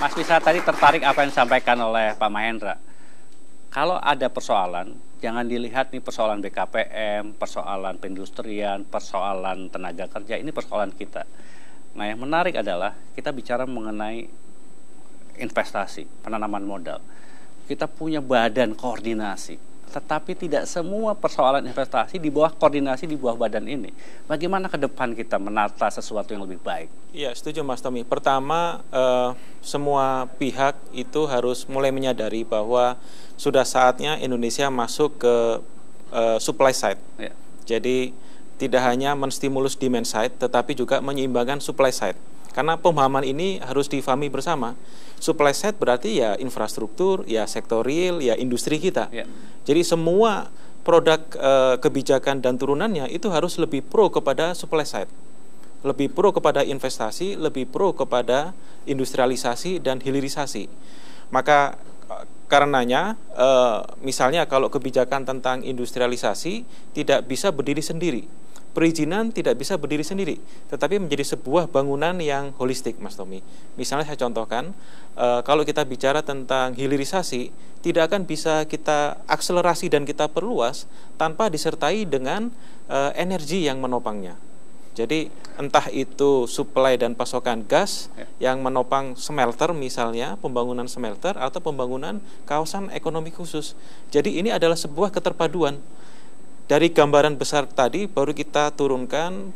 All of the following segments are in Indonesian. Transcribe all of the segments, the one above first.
Mas Bisa tadi tertarik apa yang disampaikan oleh Pak Mahendra. Kalau ada persoalan, jangan dilihat nih persoalan BKPM, persoalan perindustrian, persoalan tenaga kerja, ini persoalan kita. Nah, yang menarik adalah kita bicara mengenai investasi, penanaman modal. Kita punya badan koordinasi, tetapi tidak semua persoalan investasi di bawah koordinasi di bawah badan ini. Bagaimana ke depan kita menata sesuatu yang lebih baik? Iya, setuju Mas Tommy. Pertama, semua pihak itu harus mulai menyadari bahwa sudah saatnya Indonesia masuk ke supply side. Ya. Jadi tidak hanya menstimulus demand side, tetapi juga menyeimbangkan supply side. Karena pemahaman ini harus difahami bersama. Supply side berarti ya infrastruktur, ya sektor real, ya industri kita. Ya. Jadi semua produk kebijakan dan turunannya itu harus lebih pro kepada supply side. Lebih pro kepada investasi, lebih pro kepada industrialisasi dan hilirisasi. Maka karenanya misalnya kalau kebijakan tentang industrialisasi tidak bisa berdiri sendiri. Perizinan tidak bisa berdiri sendiri, tetapi menjadi sebuah bangunan yang holistik, Mas Tommy. Misalnya saya contohkan, kalau kita bicara tentang hilirisasi, tidak akan bisa kita akselerasi dan kita perluas tanpa disertai dengan energi yang menopangnya. Jadi entah itu suplai dan pasokan gas yang menopang smelter misalnya, pembangunan smelter atau pembangunan kawasan ekonomi khusus. Jadi ini adalah sebuah keterpaduan. Dari gambaran besar tadi baru kita turunkan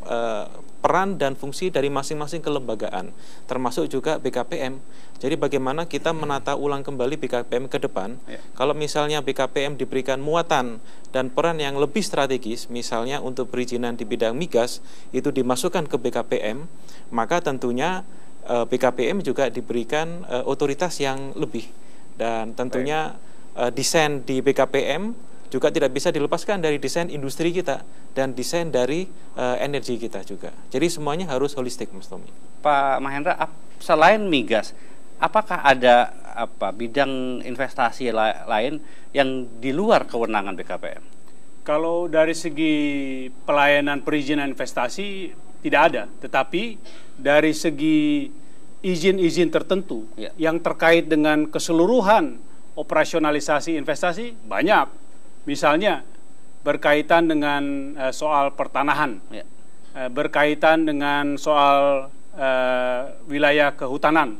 peran dan fungsi dari masing-masing kelembagaan, termasuk juga BKPM. Jadi bagaimana kita menata ulang kembali BKPM ke depan. Kalau misalnya BKPM diberikan muatan dan peran yang lebih strategis, misalnya untuk perizinan di bidang migas, itu dimasukkan ke BKPM, maka tentunya BKPM juga diberikan otoritas yang lebih. Dan tentunya desain di BKPM juga tidak bisa dilepaskan dari desain industri kita dan desain dari energi kita juga. Jadi semuanya harus holistik, Mas Tommy. Pak Mahendra, selain migas, apakah ada bidang investasi lain yang di luar kewenangan BKPM? Kalau dari segi pelayanan perizinan investasi tidak ada, tetapi dari segi izin-izin tertentu yang terkait dengan keseluruhan operasionalisasi investasi banyak. Misalnya berkaitan dengan soal pertanahan, berkaitan dengan soal wilayah kehutanan,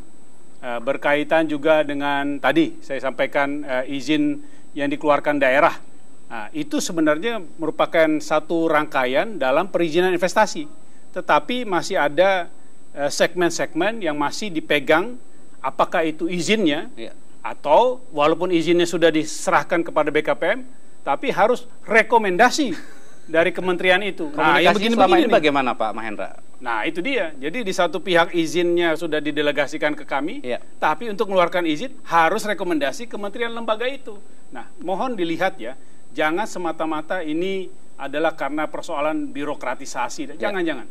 berkaitan juga dengan tadi saya sampaikan izin yang dikeluarkan daerah. Nah, itu sebenarnya merupakan satu rangkaian dalam perizinan investasi, tetapi masih ada segmen-segmen yang masih dipegang, apakah itu izinnya atau walaupun izinnya sudah diserahkan kepada BKPM, tapi harus rekomendasi dari kementerian itu. Komunikasi yang selama ini bagaimana Pak Mahendra? Nah itu dia, jadi di satu pihak izinnya sudah didelegasikan ke kami, tapi untuk mengeluarkan izin harus rekomendasi kementerian lembaga itu. Nah mohon dilihat ya, jangan semata-mata ini adalah karena persoalan birokratisasi, jangan-jangan.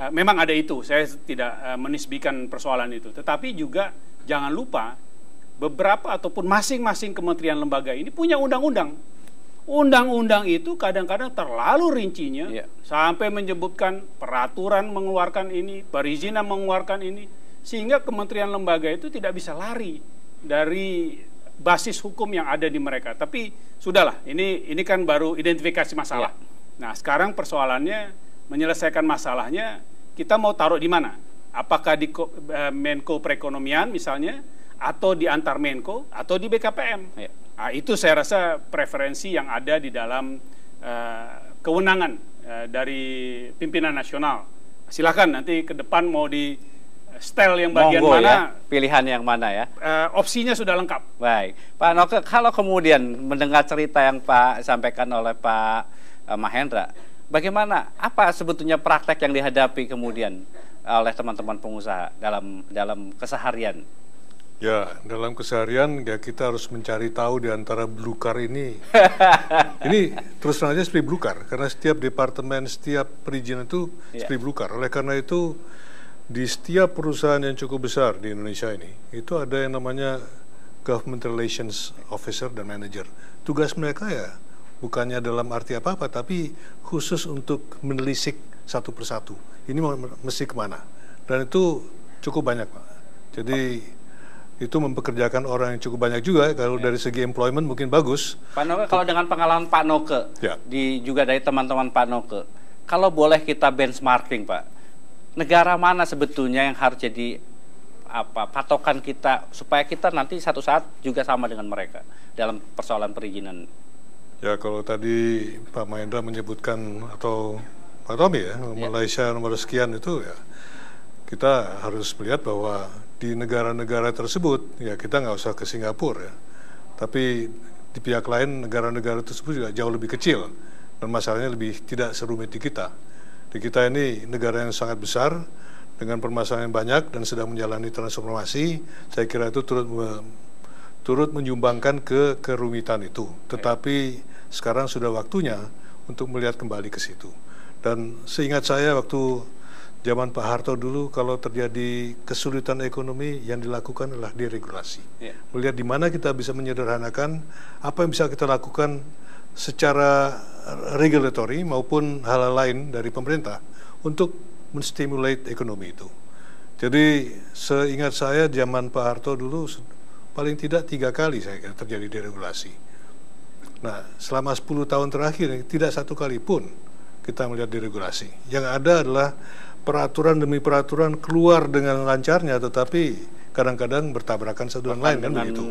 Memang ada itu, saya tidak menisbikan persoalan itu, tetapi juga jangan lupa beberapa ataupun masing-masing kementerian lembaga ini punya undang-undang. Undang-undang itu kadang-kadang terlalu rincinya sampai menyebutkan peraturan mengeluarkan ini, perizinan mengeluarkan ini, sehingga kementerian lembaga itu tidak bisa lari dari basis hukum yang ada di mereka. Tapi sudahlah, ini kan baru identifikasi masalah. Nah, sekarang persoalannya menyelesaikan masalahnya, kita mau taruh di mana? Apakah di Menko Perekonomian misalnya, atau di antar Menko, atau di BKPM? Nah, itu saya rasa preferensi yang ada di dalam kewenangan dari pimpinan nasional. Silakan nanti ke depan mau di setel yang bagian mana, pilihan yang mana ya. Opsinya sudah lengkap. Baik, Pak Noke, kalau kemudian mendengar cerita yang Pak sampaikan oleh Pak Mahendra, bagaimana, apa sebetulnya praktek yang dihadapi kemudian oleh teman-teman pengusaha dalam keseharian? Ya, dalam keseharian ya kita harus mencari tahu di antara blue car ini. Ini terus terang aja seperti blue car, karena setiap departemen, setiap perizinan itu seperti blue car. Oleh karena itu, di setiap perusahaan yang cukup besar di Indonesia ini, itu ada yang namanya Government Relations Officer dan Manager. Tugas mereka ya bukannya dalam arti apa-apa, tapi khusus untuk menelisik satu persatu. Ini mesti kemana. Dan itu cukup banyak, Pak. Jadi itu mempekerjakan orang yang cukup banyak juga. Kalau dari segi employment mungkin bagus. Pak Noke, kalau dengan pengalaman Pak Noke, juga dari teman-teman Pak Noke, kalau boleh kita benchmarking, Pak, negara mana sebetulnya yang harus jadi patokan kita supaya kita nanti satu saat juga sama dengan mereka dalam persoalan perizinan? Ya, kalau tadi Pak Mahendra menyebutkan atau Pak Tommy Malaysia nomor sekian itu, ya kita harus melihat bahwa di negara-negara tersebut ya kita nggak usah ke Singapura ya, tapi di pihak lain negara-negara tersebut juga jauh lebih kecil dan masalahnya lebih tidak serumit di kita. Di kita ini negara yang sangat besar dengan permasalahan yang banyak dan sedang menjalani transformasi. Saya kira itu turut menyumbangkan ke kerumitan itu. Tetapi sekarang sudah waktunya untuk melihat kembali ke situ. Dan seingat saya waktu zaman Pak Harto dulu, kalau terjadi kesulitan ekonomi, yang dilakukan adalah deregulasi. Melihat di mana kita bisa menyederhanakan, apa yang bisa kita lakukan secara regulatory maupun hal lain dari pemerintah untuk menstimulate ekonomi itu. Jadi seingat saya zaman Pak Harto dulu paling tidak 3 kali saya kira terjadi deregulasi. Nah, selama 10 tahun terakhir tidak satu kali pun kita melihat deregulasi. Yang ada adalah peraturan demi peraturan keluar dengan lancarnya, tetapi kadang-kadang bertabrakan satu dengan lain, kan begitu.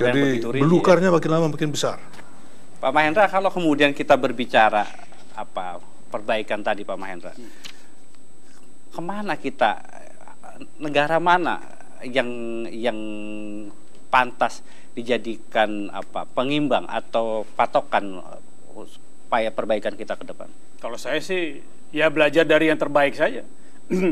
Jadi belukarnya makin lama makin besar. Pak Mahendra, kalau kemudian kita berbicara perbaikan tadi, Pak Mahendra, kemana kita, negara mana yang pantas dijadikan pengimbang atau patokan supaya perbaikan kita ke depan? Kalau saya sih ya belajar dari yang terbaik saja.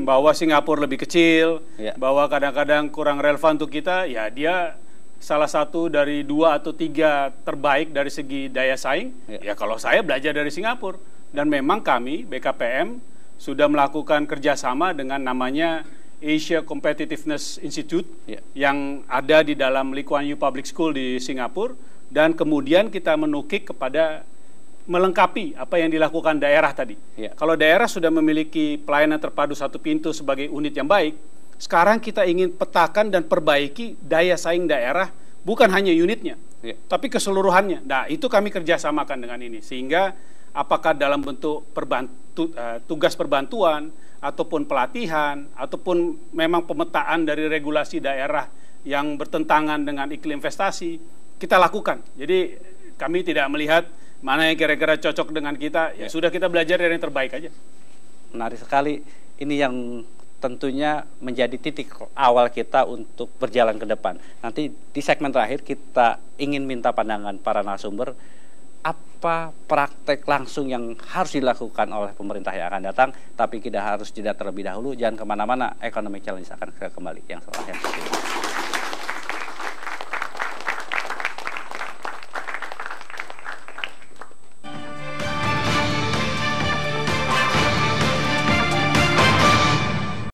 Bahwa Singapura lebih kecil, bahwa kadang-kadang kurang relevan untuk kita, ya dia salah satu dari 2 atau 3 terbaik dari segi daya saing. Ya kalau saya belajar dari Singapura. Dan memang kami, BKPM, sudah melakukan kerjasama dengan namanya Asia Competitiveness Institute yang ada di dalam Lee Kuan Yew Public School di Singapura, dan kemudian kita menukik kepada melengkapi apa yang dilakukan daerah tadi. Kalau daerah sudah memiliki pelayanan terpadu satu pintu sebagai unit yang baik, sekarang kita ingin petakan dan perbaiki daya saing daerah, bukan hanya unitnya, tapi keseluruhannya. Nah, itu kami kerjasamakan dengan ini, sehingga apakah dalam bentuk tugas perbantuan, ataupun pelatihan, ataupun memang pemetaan dari regulasi daerah yang bertentangan dengan iklim investasi, kita lakukan. Jadi kami tidak melihat mana yang kira-kira cocok dengan kita, ya sudah kita belajar dari yang terbaik aja. Menarik sekali, ini yang tentunya menjadi titik awal kita untuk berjalan ke depan. Nanti di segmen terakhir kita ingin minta pandangan para narasumber, apa praktek langsung yang harus dilakukan oleh pemerintah yang akan datang, tapi kita harus jeda terlebih dahulu. Jangan kemana-mana, Economic Challenge akan kembali yang setelah yang